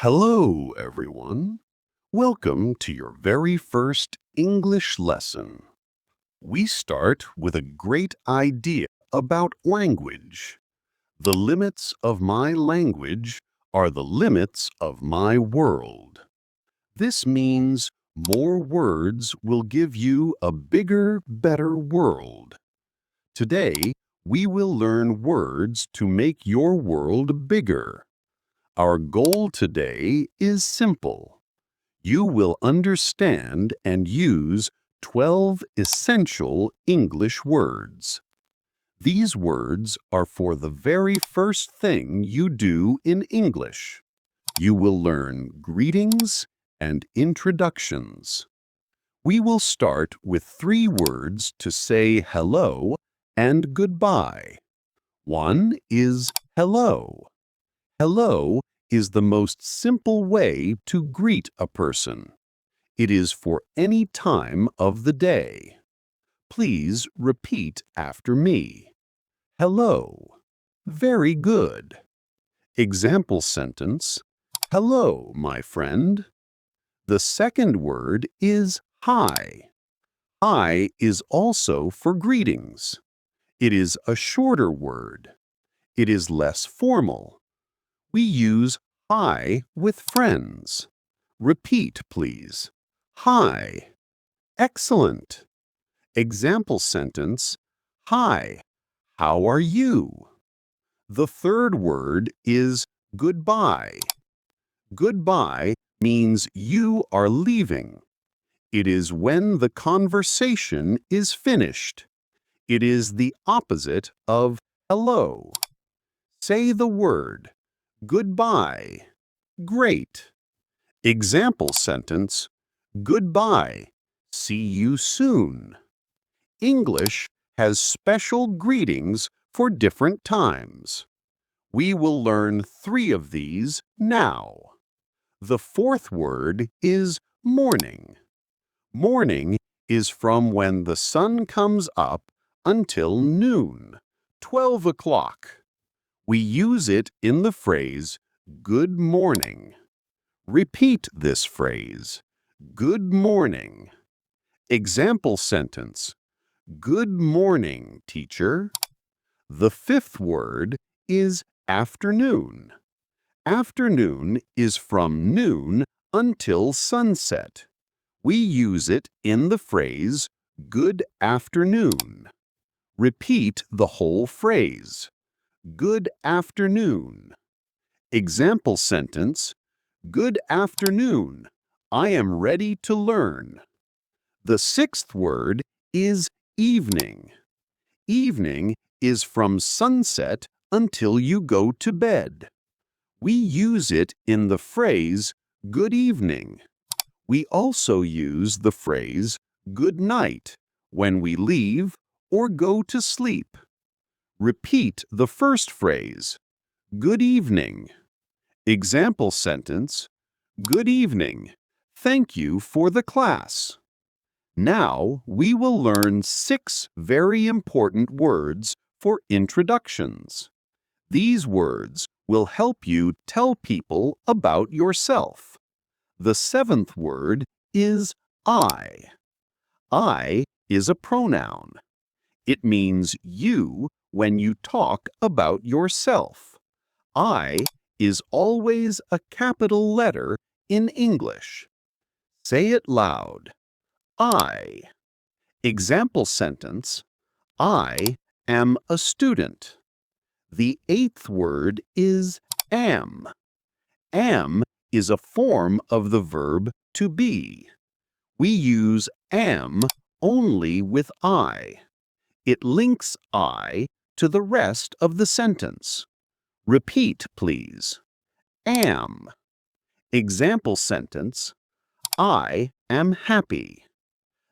Hello, everyone. Welcome to your very first English lesson. We start with a great idea about language. The limits of my language are the limits of my world. This means more words will give you a bigger, better world. Today, we will learn words to make your world bigger. Our goal today is simple. You will understand and use 12 essential English words. These words are for the very first thing you do in English. You will learn greetings and introductions. We will start with 3 words to say hello and goodbye. One is hello. Hello is the most simple way to greet a person. It is for any time of the day. Please repeat after me. Hello. Very good. Example sentence. Hello, my friend. The second word is hi. Hi is also for greetings. It is a shorter word. It is less formal. We use hi with friends. Repeat, please. Hi. Excellent. Example sentence. Hi. How are you? The third word is goodbye. Goodbye means you are leaving. It is when the conversation is finished. It is the opposite of hello. Say the word. Goodbye. Great. Example sentence. Goodbye. See you soon. English has special greetings for different times. We will learn 3 of these now. The fourth word is morning. Morning is from when the sun comes up until noon, 12 o'clock. We use it in the phrase, good morning. Repeat this phrase, good morning. Example sentence, good morning, teacher. The fifth word is afternoon. Afternoon is from noon until sunset. We use it in the phrase, good afternoon. Repeat the whole phrase. Good afternoon. Example sentence, good afternoon. I am ready to learn. The sixth word is evening. Evening is from sunset until you go to bed. We use it in the phrase, good evening. We also use the phrase, good night, when we leave or go to sleep. Repeat the first phrase, good evening. Example sentence, good evening. Thank you for the class. Now we will learn 6 very important words for introductions. These words will help you tell people about yourself. The 7th word is I. I is a pronoun. It means you when you talk about yourself. I is always a capital letter in English. Say it loud. I. Example sentence. I am a student. The 8th word is am. Am is a form of the verb to be. We use am only with I. It links I to the rest of the sentence. Repeat, please. Am. Example sentence. I am happy.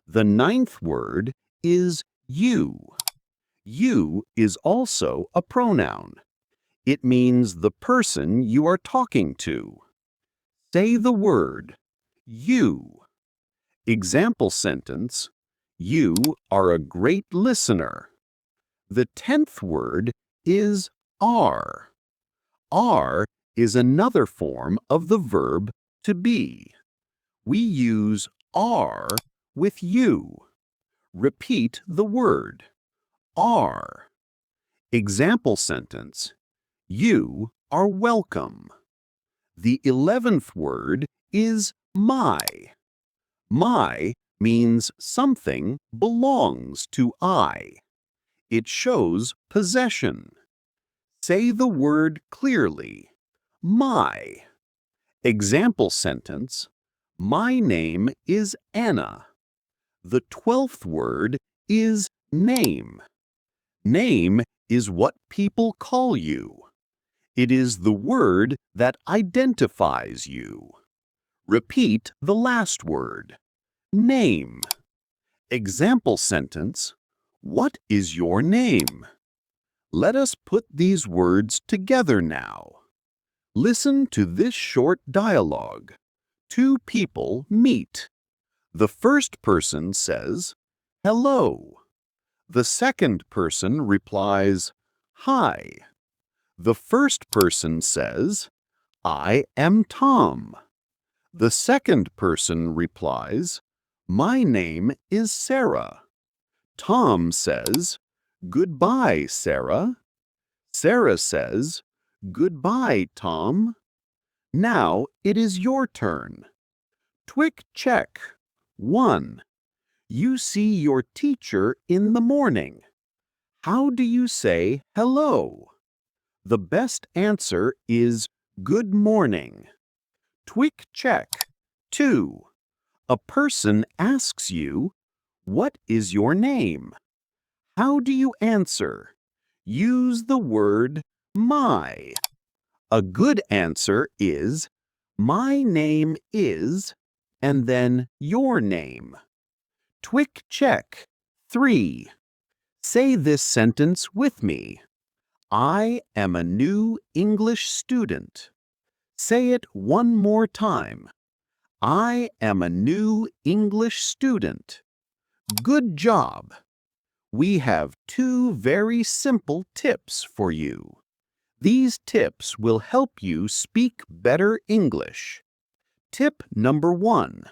The 9th word is you. You is also a pronoun. It means the person you are talking to. Say the word, you. Example sentence, you are a great listener. The 10th word is are. Are is another form of the verb to be. We use are with you. Repeat the word. Are. Example sentence. You are welcome. The 11th word is my. My means something belongs to I. It shows possession. Say the word clearly. My. Example sentence. My name is Anna. The 12th word is name. Name is what people call you. It is the word that identifies you. Repeat the last word. Name. Example sentence. What is your name? Let us put these words together now. Listen to this short dialogue. Two people meet. The first person says, "Hello." The second person replies, "Hi." The first person says, "I am Tom." The second person replies, "My name is Sarah." Tom says, "Goodbye, Sarah." Sarah says, "Goodbye, Tom." Now it is your turn. Quick check. 1. You see your teacher in the morning. How do you say hello? The best answer is good morning. Quick check. 2. A person asks you, "What is your name?" How do you answer? Use the word my. A good answer is, "My name is," and then your name. Quick check. 3. Say this sentence with me. I am a new English student. Say it one more time. I am a new English student. Good job. We have 2 very simple tips for you. These tips will help you speak better English. Tip number 1.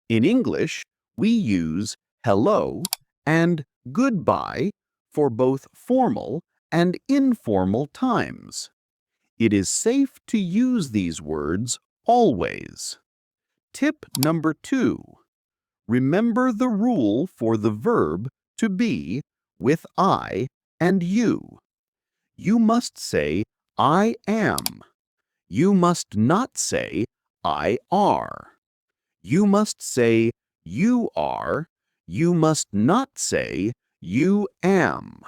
In English, we use hello and goodbye for both formal and informal times. It is safe to use these words always. Tip number 2. Remember the rule for the verb to be with I and you. You must say I am. You must not say I are. You must say you are. You must not say you am.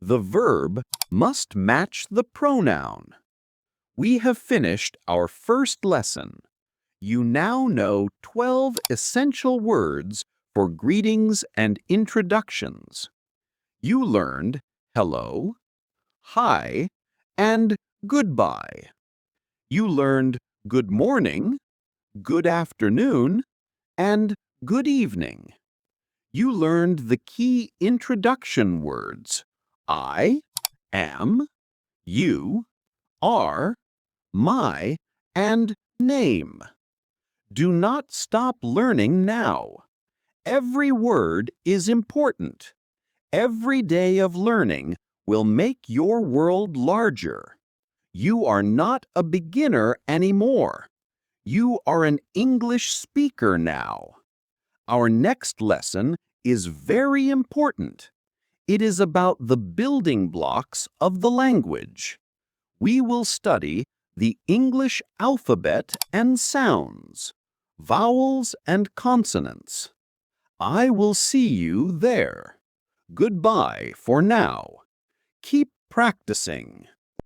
The verb must match the pronoun. We have finished our first lesson. You now know 12 essential words for greetings and introductions. You learned hello, hi, and goodbye. You learned good morning, good afternoon, and good evening. You learned the key introduction words I, am, you, are, my, and name. Do not stop learning now. Every word is important. Every day of learning will make your world larger. You are not a beginner anymore. You are an English speaker now. Our next lesson is very important. It is about the building blocks of the language. We will study the English alphabet and sounds, vowels and consonants. I will see you there. Goodbye for now. Keep practicing.